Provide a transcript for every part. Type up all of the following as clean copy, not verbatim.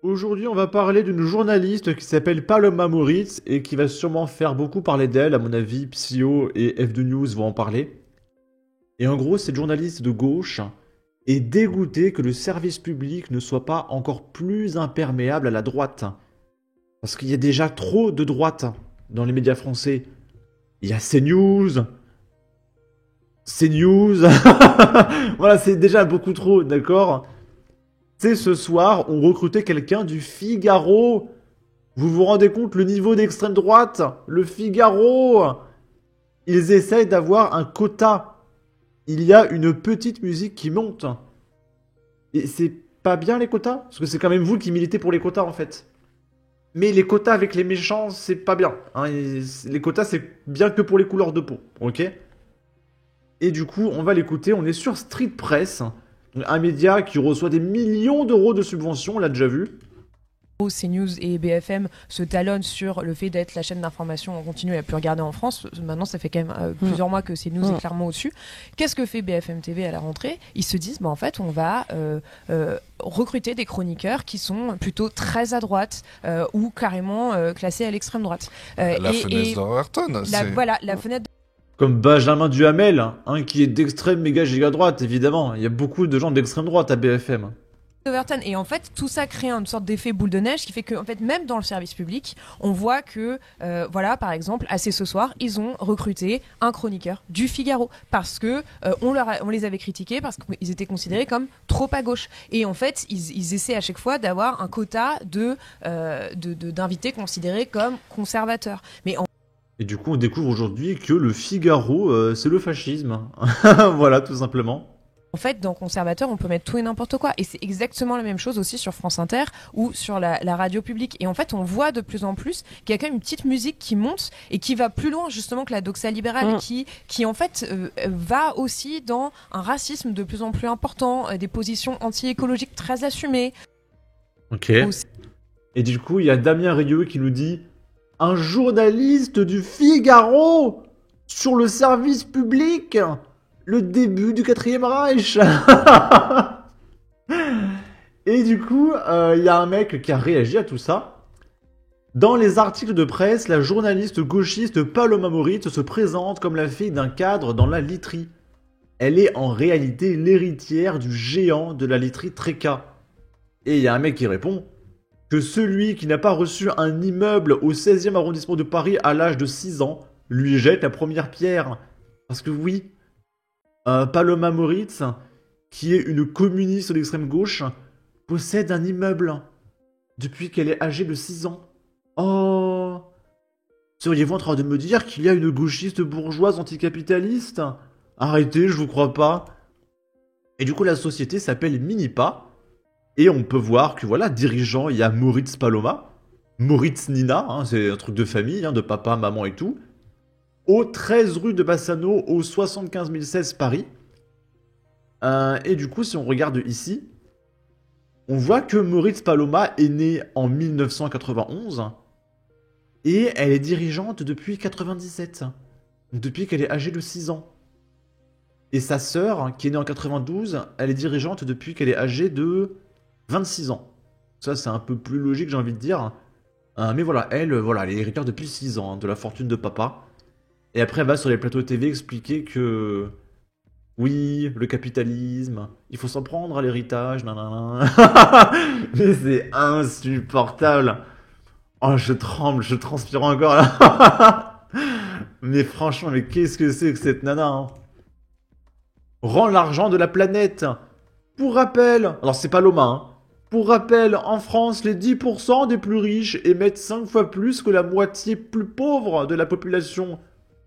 Aujourd'hui, on va parler d'une journaliste qui s'appelle Paloma Moritz et qui va sûrement faire beaucoup parler d'elle. À mon avis, Psyo et F2 News vont en parler. Et en gros, cette journaliste de gauche est dégoûtée que le service public ne soit pas encore plus imperméable à la droite. Parce qu'il y a déjà trop de droite dans les médias français. Il y a CNews, CNews. Voilà, c'est déjà beaucoup trop, d'accord? Tu sais, ce soir, on recrutait quelqu'un du Figaro. Vous vous rendez compte le niveau d'extrême droite? Le Figaro! Ils essayent d'avoir un quota. Il y a une petite musique qui monte. Et c'est pas bien les quotas? Parce que c'est quand même vous qui militez pour les quotas en fait. Mais les quotas avec les méchants, c'est pas bien. Hein. Les quotas, c'est bien que pour les couleurs de peau. Ok? Et du coup, on va l'écouter. On est sur Street Press. Un média qui reçoit des millions d'euros de subventions, on l'a déjà vu. CNews et BFM se talonnent sur le fait d'être la chaîne d'information en continu la plus regardée en France. Maintenant, ça fait quand même plusieurs mois que CNews est clairement au-dessus. Qu'est-ce que fait BFM TV à la rentrée? Ils se disent, en fait, on va recruter des chroniqueurs qui sont plutôt très à droite ou carrément classés à l'extrême droite. La fenêtre d'Overton. Voilà, la fenêtre. Comme Benjamin Duhamel, hein, qui est d'extrême méga giga droite, évidemment. Il y a beaucoup de gens d'extrême droite à BFM. Overton. Et en fait, tout ça crée une sorte d'effet boule de neige qui fait que, en fait, même dans le service public, on voit que, voilà, par exemple, assez ce soir, ils ont recruté un chroniqueur du Figaro parce que on les avait critiqués parce qu'ils étaient considérés comme trop à gauche. Et en fait, ils essaient à chaque fois d'avoir un quota d'invités considérés comme conservateurs. Et du coup, on découvre aujourd'hui que le Figaro, c'est le fascisme. Voilà, tout simplement. En fait, dans conservateur, on peut mettre tout et n'importe quoi. Et c'est exactement la même chose aussi sur France Inter ou sur la radio publique. Et en fait, on voit de plus en plus qu'il y a quand même une petite musique qui monte et qui va plus loin justement que la doxa libérale, qui en fait va aussi dans un racisme de plus en plus important, des positions anti-écologiques très assumées. Ok. Et du coup, il y a Damien Rieu qui nous dit « Un journaliste du Figaro sur le service public !» Le début du 4ème Reich. Et du coup, il y a un mec qui a réagi à tout ça. Dans les articles de presse, la journaliste gauchiste Paloma Moritz se présente comme la fille d'un cadre dans la literie. Elle est en réalité l'héritière du géant de la literie Tréca. Et il y a un mec qui répond que celui qui n'a pas reçu un immeuble au 16e arrondissement de Paris à l'âge de 6 ans lui jette la première pierre. Parce que oui, Paloma Moritz, qui est une communiste d'extrême gauche, possède un immeuble depuis qu'elle est âgée de 6 ans. Oh! Seriez-vous en train de me dire qu'il y a une gauchiste bourgeoise anticapitaliste? Arrêtez, je vous crois pas. Et du coup, la société s'appelle Minipa. Et on peut voir que voilà, dirigeant, il y a Moritz Paloma. Moritz Nina, hein, c'est un truc de famille, hein, de papa, maman et tout. Au 13 rue de Bassano, au 75 016 Paris. Et du coup, si on regarde ici, on voit que Moritz Paloma est née en 1991 et elle est dirigeante depuis 97, depuis qu'elle est âgée de 6 ans. Et sa sœur, qui est née en 92, elle est dirigeante depuis qu'elle est âgée de 26 ans. Ça, c'est un peu plus logique, j'ai envie de dire. Mais voilà, elle est héritière depuis 6 ans, hein, de la fortune de papa. Et après, elle va sur les plateaux TV expliquer que... Oui, le capitalisme, il faut s'en prendre à l'héritage, nanana. Mais c'est insupportable. Oh, je tremble, je transpire encore là. Mais franchement, mais qu'est-ce que c'est que cette nana, hein? Rends l'argent de la planète. Pour rappel, alors c'est pas l'OMA, hein. Pour rappel, en France, les 10% des plus riches émettent 5 fois plus que la moitié plus pauvre de la population.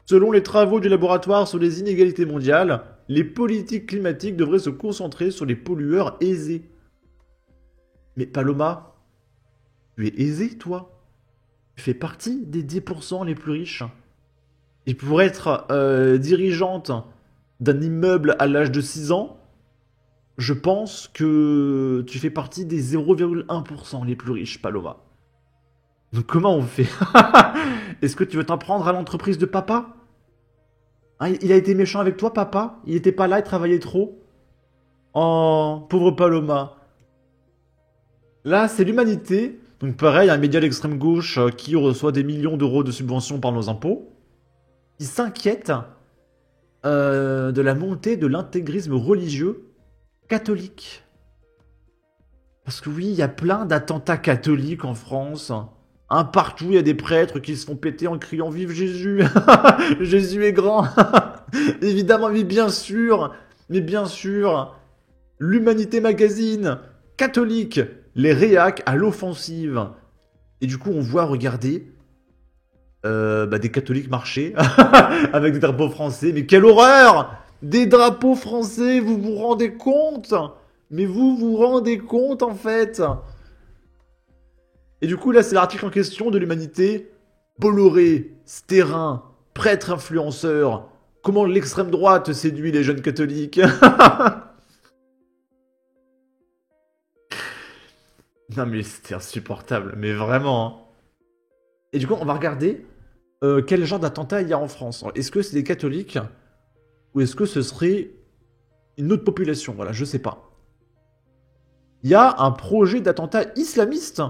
Selon les travaux du laboratoire sur les inégalités mondiales, les politiques climatiques devraient se concentrer sur les pollueurs aisés. Mais Paloma, tu es aisé, toi? Tu fais partie des 10% les plus riches. Et pour être dirigeante d'un immeuble à l'âge de 6 ans, je pense que tu fais partie des 0,1% les plus riches, Paloma. Donc comment on fait? Est-ce que tu veux t'en prendre à l'entreprise de papa? Hein, il a été méchant avec toi, papa? Il était pas là, il travaillait trop? Oh, pauvre Paloma. Là, c'est l'Humanité. Donc pareil, un média d'extrême gauche qui reçoit des millions d'euros de subventions par nos impôts, qui s'inquiète de la montée de l'intégrisme religieux catholique. Parce que oui, il y a plein d'attentats catholiques en France. Partout, il y a des prêtres qui se font péter en criant « Vive Jésus !» Jésus est grand. Évidemment, mais bien sûr. Mais bien sûr. L'Humanité Magazine, catholique, les réacs à l'offensive. Et du coup, on voit, regardez, des catholiques marcher avec des drapeaux français. Mais quelle horreur! Des drapeaux français, vous vous rendez compte? Mais vous vous rendez compte, en fait? Et du coup, là, c'est l'article en question de l'Humanité. Bolloré, Stérin, prêtre influenceur. Comment l'extrême droite séduit les jeunes catholiques? Non mais c'était insupportable, mais vraiment. Hein. Et du coup, on va regarder quel genre d'attentat il y a en France. Est-ce que c'est des catholiques ou est-ce que ce serait une autre population? Voilà, je sais pas. Il y a un projet d'attentat islamiste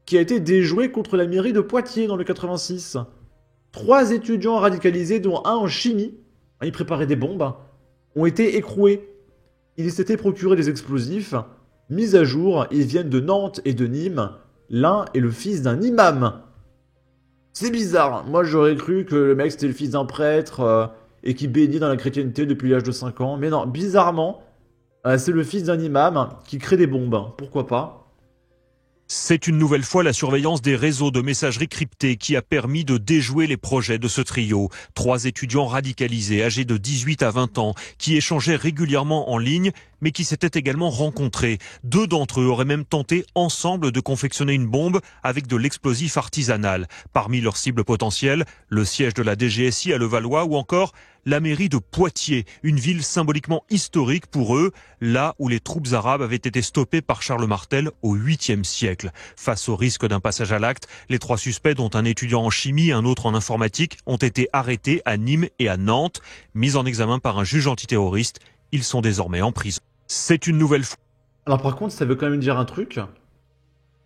qui a été déjoué contre la mairie de Poitiers dans le 86. 3 étudiants radicalisés, dont un en chimie, ils préparaient des bombes, ont été écroués. Ils s'étaient procuré des explosifs. Mise à jour, ils viennent de Nantes et de Nîmes. L'un est le fils d'un imam. C'est bizarre. Moi, j'aurais cru que le mec, c'était le fils d'un prêtre et qui bénit dans la chrétienté depuis l'âge de 5 ans. Mais non, bizarrement, c'est le fils d'un imam qui crée des bombes. Pourquoi pas? C'est une nouvelle fois la surveillance des réseaux de messagerie cryptée qui a permis de déjouer les projets de ce trio. 3 étudiants radicalisés âgés de 18 à 20 ans qui échangeaient régulièrement en ligne mais qui s'étaient également rencontrés. 2 d'entre eux auraient même tenté ensemble de confectionner une bombe avec de l'explosif artisanal. Parmi leurs cibles potentielles, le siège de la DGSI à Levallois ou encore la mairie de Poitiers, une ville symboliquement historique pour eux, là où les troupes arabes avaient été stoppées par Charles Martel au 8e siècle. Face au risque d'un passage à l'acte, les 3 suspects, dont un étudiant en chimie et un autre en informatique, ont été arrêtés à Nîmes et à Nantes. Mis en examen par un juge antiterroriste, ils sont désormais en prison. C'est une nouvelle fois. Alors par contre, ça veut quand même dire un truc.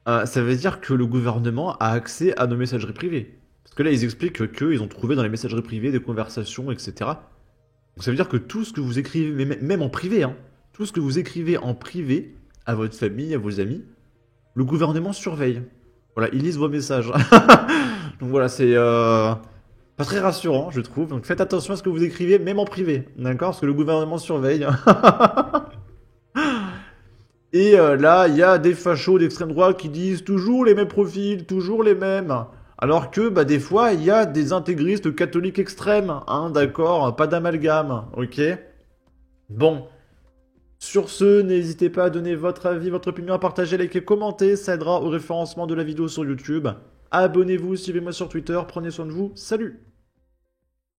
Ça veut dire que le gouvernement a accès à nos messageries privées. Parce que là, ils expliquent qu'ils ont trouvé dans les messageries privées des conversations, etc. Donc ça veut dire que tout ce que vous écrivez, même en privé, hein, tout ce que vous écrivez en privé, à votre famille, à vos amis, le gouvernement surveille. Voilà, ils lisent vos messages. Donc voilà, c'est pas très rassurant, je trouve. Donc faites attention à ce que vous écrivez, même en privé, d'accord? Parce que le gouvernement surveille. Et là, il y a des fachos d'extrême droite qui disent toujours les mêmes profils, toujours les mêmes. Alors que, des fois, il y a des intégristes catholiques extrêmes, hein, d'accord? Pas d'amalgame, ok? Bon. Sur ce, n'hésitez pas à donner votre avis, votre opinion, à partager, liker, commenter, ça aidera au référencement de la vidéo sur YouTube. Abonnez-vous, suivez-moi sur Twitter, prenez soin de vous, salut!